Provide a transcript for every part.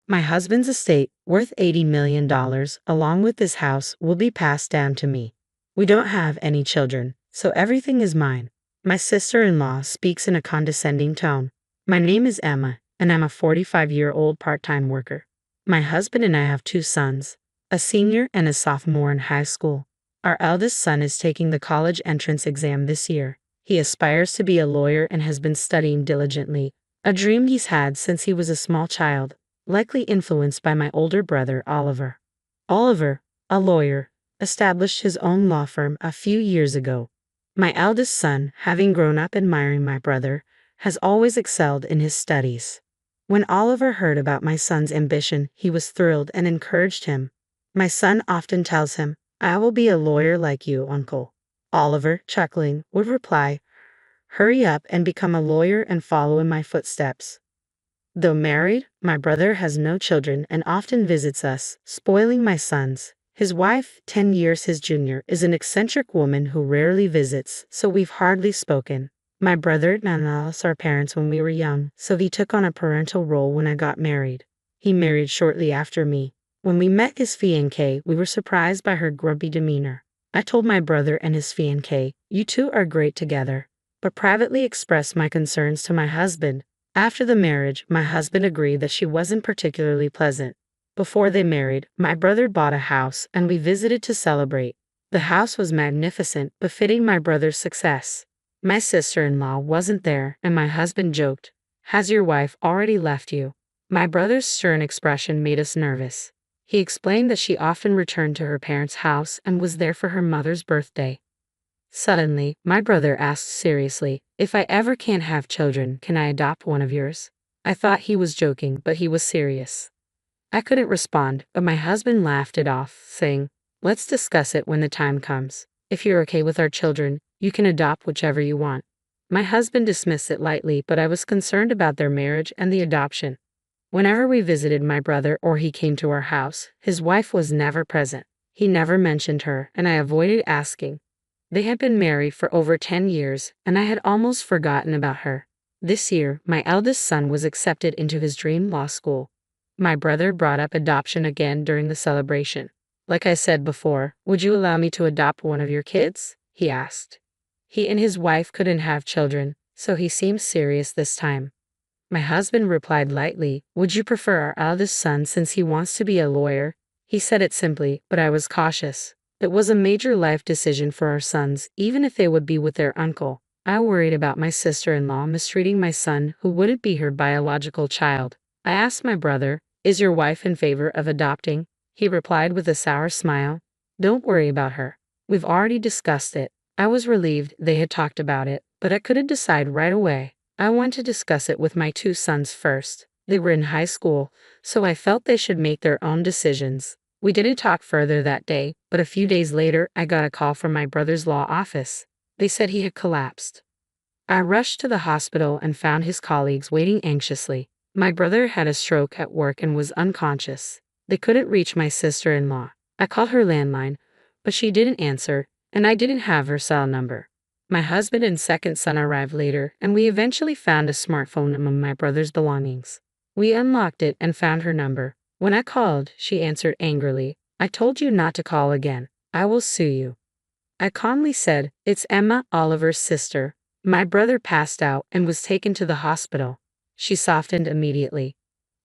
My husband's estate, worth $80 million, along with this house, will be passed down to me. We don't have any children, so everything is mine. My sister-in-law speaks in a condescending tone. My name is Emma, and I'm a 45-year-old part-time worker. My husband and I have two sons, a senior and a sophomore in high school. Our eldest son is taking the college entrance exam this year. He aspires to be a lawyer and has been studying diligently, a dream he's had since he was a small child, likely influenced by my older brother, Oliver. Oliver, a lawyer, established his own law firm a few years ago. My eldest son, having grown up admiring my brother, has always excelled in his studies. When Oliver heard about my son's ambition, he was thrilled and encouraged him. My son often tells him, "I will be a lawyer like you, uncle." Oliver, chuckling, would reply, "Hurry up and become a lawyer and follow in my footsteps." Though married, my brother has no children and often visits us, spoiling my sons. His wife, 10 years his junior, is an eccentric woman who rarely visits, so we've hardly spoken. My brother lost our parents when we were young, so he took on a parental role when I got married. He married shortly after me. When we met his fiancée, we were surprised by her grumpy demeanor. I told my brother and his fiancée, "You two are great together," but privately expressed my concerns to my husband. After the marriage, my husband agreed that she wasn't particularly pleasant. Before they married, my brother bought a house and we visited to celebrate. The house was magnificent, befitting my brother's success. My sister-in-law wasn't there, and my husband joked, "Has your wife already left you?" My brother's stern expression made us nervous. He explained that she often returned to her parents' house and was there for her mother's birthday. Suddenly, my brother asked seriously, "If I ever can't have children, can I adopt one of yours?" I thought he was joking, but he was serious. I couldn't respond, but my husband laughed it off, saying, "Let's discuss it when the time comes. If you're okay with our children, you can adopt whichever you want." My husband dismissed it lightly, but I was concerned about their marriage and the adoption. Whenever we visited my brother or he came to our house, his wife was never present. He never mentioned her, and I avoided asking. They had been married for over 10 years, and I had almost forgotten about her. This year, my eldest son was accepted into his dream law school. My brother brought up adoption again during the celebration. "Like I said before, would you allow me to adopt one of your kids?" he asked. He and his wife couldn't have children, so he seemed serious this time. My husband replied lightly, "Would you prefer our eldest son since he wants to be a lawyer?" He said it simply, but I was cautious. It was a major life decision for our sons, even if they would be with their uncle. I worried about my sister-in-law mistreating my son, who wouldn't be her biological child. I asked my brother, "Is your wife in favor of adopting?" He replied with a sour smile, "Don't worry about her. We've already discussed it." I was relieved they had talked about it, but I couldn't decide right away. I wanted to discuss it with my two sons first. They were in high school, so I felt they should make their own decisions. We didn't talk further that day, but a few days later I got a call from my brother's law office. They said he had collapsed. I rushed to the hospital and found his colleagues waiting anxiously. My brother had a stroke at work and was unconscious. They couldn't reach my sister-in-law. I called her landline, but she didn't answer, and I didn't have her cell number. My husband and second son arrived later, and we eventually found a smartphone among my brother's belongings. We unlocked it and found her number. When I called, she answered angrily, "I told you not to call again. I will sue you." I calmly said, "It's Emma, Oliver's sister. My brother passed out and was taken to the hospital." She softened immediately.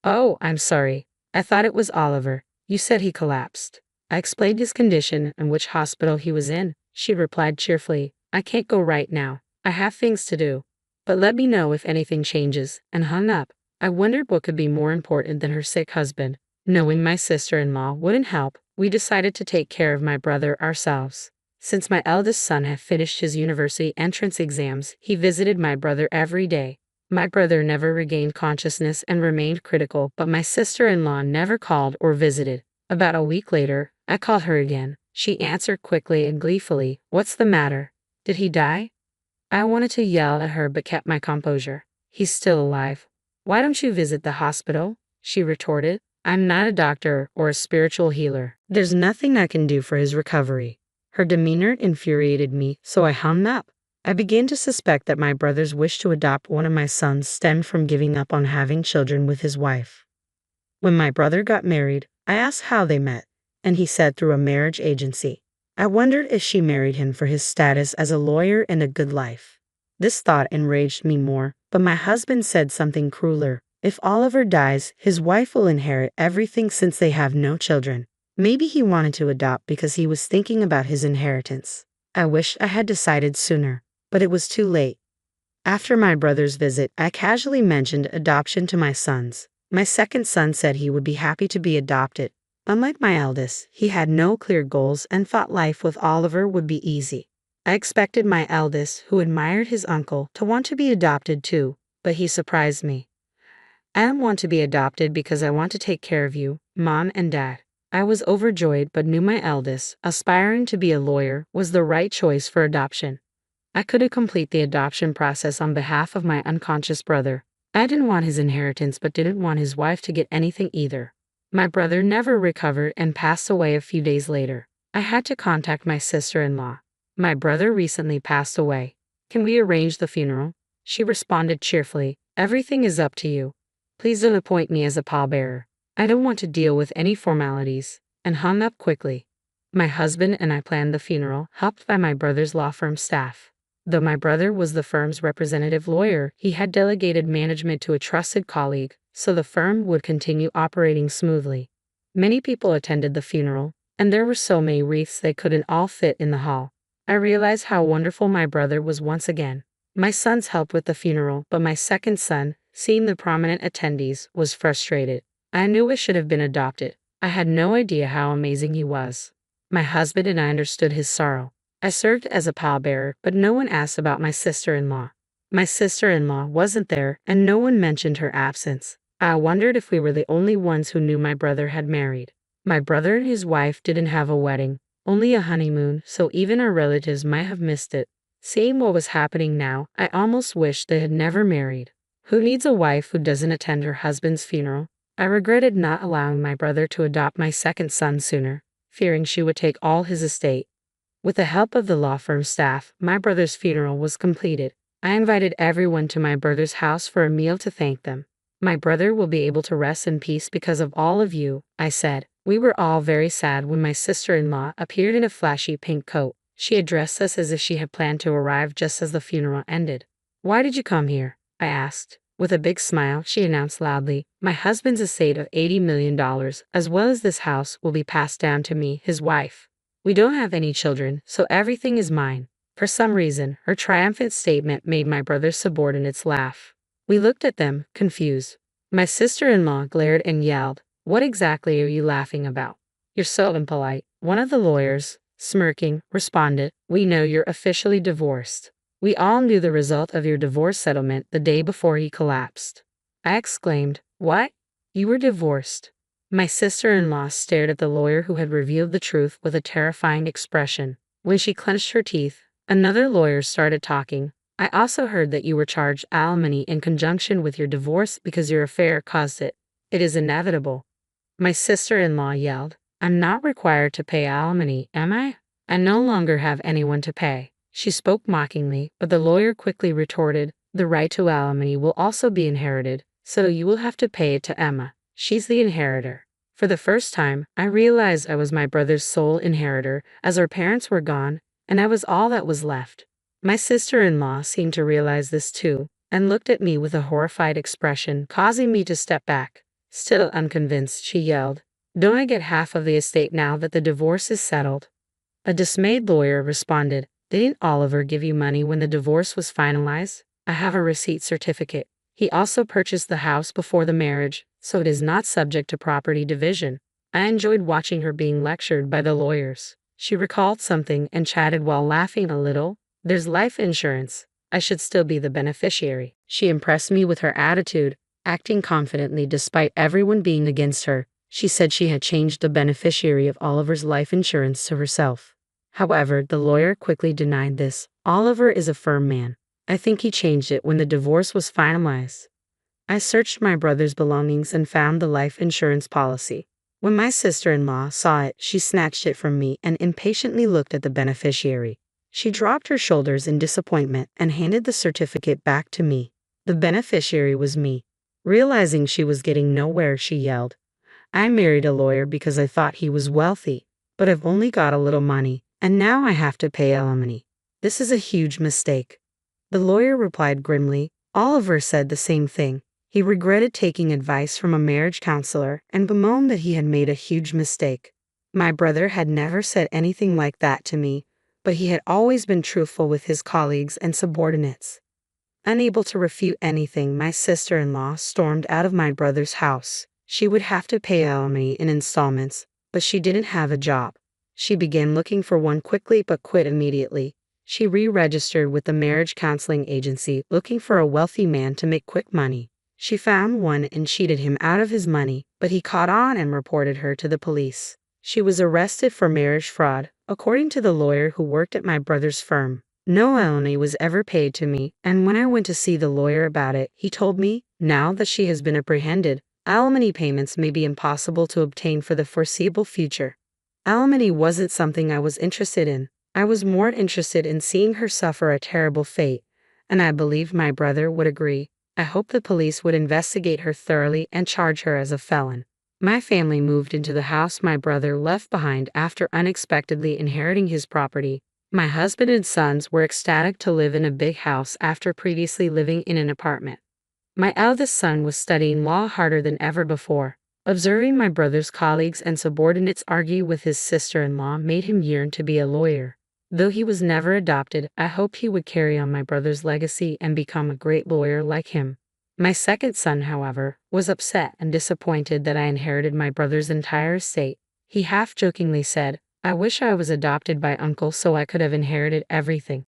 "Oh, I'm sorry. I thought it was Oliver. You said he collapsed." I explained his condition and which hospital he was in. She replied cheerfully, "I can't go right now. I have things to do. But let me know if anything changes," and hung up. I wondered what could be more important than her sick husband. Knowing my sister-in-law wouldn't help, we decided to take care of my brother ourselves. Since my eldest son had finished his university entrance exams, he visited my brother every day. My brother never regained consciousness and remained critical, but my sister-in-law never called or visited. About a week later, I called her again. She answered quickly and gleefully, "What's the matter? Did he die?" I wanted to yell at her but kept my composure. "He's still alive." "Why don't you visit the hospital?" she retorted. "I'm not a doctor or a spiritual healer. There's nothing I can do for his recovery." Her demeanor infuriated me, so I hung up. I began to suspect that my brother's wish to adopt one of my sons stemmed from giving up on having children with his wife. When my brother got married, I asked how they met, and he said through a marriage agency. I wondered if she married him for his status as a lawyer and a good life. This thought enraged me more, but my husband said something crueler. If Oliver dies, his wife will inherit everything since they have no children. Maybe he wanted to adopt because he was thinking about his inheritance. I wish I had decided sooner, but it was too late. After my brother's visit, I casually mentioned adoption to my sons. My second son said he would be happy to be adopted. Unlike my eldest, he had no clear goals and thought life with Oliver would be easy. I expected my eldest, who admired his uncle, to want to be adopted too, but he surprised me. I don't want to be adopted because I want to take care of you, Mom and Dad. I was overjoyed but knew my eldest, aspiring to be a lawyer, was the right choice for adoption. I couldn't complete the adoption process on behalf of my unconscious brother. I didn't want his inheritance but didn't want his wife to get anything either. My brother never recovered and passed away a few days later. I had to contact my sister-in-law. My brother recently passed away. Can we arrange the funeral? She responded cheerfully. Everything is up to you. Please don't appoint me as a pallbearer. I don't want to deal with any formalities, and hung up quickly. My husband and I planned the funeral, helped by my brother's law firm staff. Though my brother was the firm's representative lawyer, he had delegated management to a trusted colleague, so the firm would continue operating smoothly. Many people attended the funeral, and there were so many wreaths they couldn't all fit in the hall. I realized how wonderful my brother was once again. My sons helped with the funeral, but my second son, seeing the prominent attendees, was frustrated. I knew I should have been adopted. I had no idea how amazing he was. My husband and I understood his sorrow. I served as a pallbearer, but no one asked about my sister-in-law. My sister-in-law wasn't there, and no one mentioned her absence. I wondered if we were the only ones who knew my brother had married. My brother and his wife didn't have a wedding, only a honeymoon, so even our relatives might have missed it. Seeing what was happening now, I almost wished they had never married. Who needs a wife who doesn't attend her husband's funeral? I regretted not allowing my brother to adopt my second son sooner, fearing she would take all his estate. With the help of the law firm staff, my brother's funeral was completed. I invited everyone to my brother's house for a meal to thank them. My brother will be able to rest in peace because of all of you, I said. We were all very sad when my sister-in-law appeared in a flashy pink coat. She addressed us as if she had planned to arrive just as the funeral ended. Why did you come here? I asked. With a big smile, she announced loudly, my husband's estate of $80 million, as well as this house, will be passed down to me, his wife. We don't have any children, so everything is mine. For some reason, her triumphant statement made my brother's subordinates laugh. We looked at them, confused. My sister-in-law glared and yelled, what exactly are you laughing about? You're so impolite. One of the lawyers, smirking, responded, we know you're officially divorced. We all knew the result of your divorce settlement the day before he collapsed. I exclaimed, what? You were divorced? My sister-in-law stared at the lawyer who had revealed the truth with a terrifying expression. When she clenched her teeth, another lawyer started talking. I also heard that you were charged alimony in conjunction with your divorce because your affair caused it. It is inevitable. My sister-in-law yelled, I'm not required to pay alimony, am I? I no longer have anyone to pay. She spoke mockingly, but the lawyer quickly retorted, the right to alimony will also be inherited, so you will have to pay it to Emma. She's the inheritor. For the first time, I realized I was my brother's sole inheritor, as our parents were gone, and I was all that was left. My sister-in-law seemed to realize this too, and looked at me with a horrified expression, causing me to step back. Still unconvinced, she yelled, don't I get half of the estate now that the divorce is settled? A dismayed lawyer responded, didn't Oliver give you money when the divorce was finalized? I have a receipt certificate. He also purchased the house before the marriage, so it is not subject to property division. I enjoyed watching her being lectured by the lawyers. She recalled something and chatted while laughing a little. There's life insurance. I should still be the beneficiary. She impressed me with her attitude, acting confidently despite everyone being against her. She said she had changed the beneficiary of Oliver's life insurance to herself. However, the lawyer quickly denied this. Oliver is a firm man. I think he changed it when the divorce was finalized. I searched my brother's belongings and found the life insurance policy. When my sister-in-law saw it, she snatched it from me and impatiently looked at the beneficiary. She dropped her shoulders in disappointment and handed the certificate back to me. The beneficiary was me. Realizing she was getting nowhere, she yelled, I married a lawyer because I thought he was wealthy, but I've only got a little money, and now I have to pay alimony. This is a huge mistake." The lawyer replied grimly. Oliver said the same thing. He regretted taking advice from a marriage counselor and bemoaned that he had made a huge mistake. My brother had never said anything like that to me, but he had always been truthful with his colleagues and subordinates. Unable to refute anything, my sister-in-law stormed out of my brother's house. She would have to pay alimony in installments, but she didn't have a job. She began looking for one quickly but quit immediately. She re-registered with the marriage counseling agency looking for a wealthy man to make quick money. She found one and cheated him out of his money, but he caught on and reported her to the police. She was arrested for marriage fraud, according to the lawyer who worked at my brother's firm. No alimony was ever paid to me, and when I went to see the lawyer about it, he told me, now that she has been apprehended, alimony payments may be impossible to obtain for the foreseeable future. Alimony wasn't something I was interested in. I was more interested in seeing her suffer a terrible fate, and I believed my brother would agree. I hoped the police would investigate her thoroughly and charge her as a felon. My family moved into the house my brother left behind after unexpectedly inheriting his property. My husband and sons were ecstatic to live in a big house after previously living in an apartment. My eldest son was studying law harder than ever before. Observing my brother's colleagues and subordinates argue with his sister-in-law made him yearn to be a lawyer. Though he was never adopted, I hoped he would carry on my brother's legacy and become a great lawyer like him. My second son, however, was upset and disappointed that I inherited my brother's entire estate. He half-jokingly said, "I wish I was adopted by uncle so I could have inherited everything."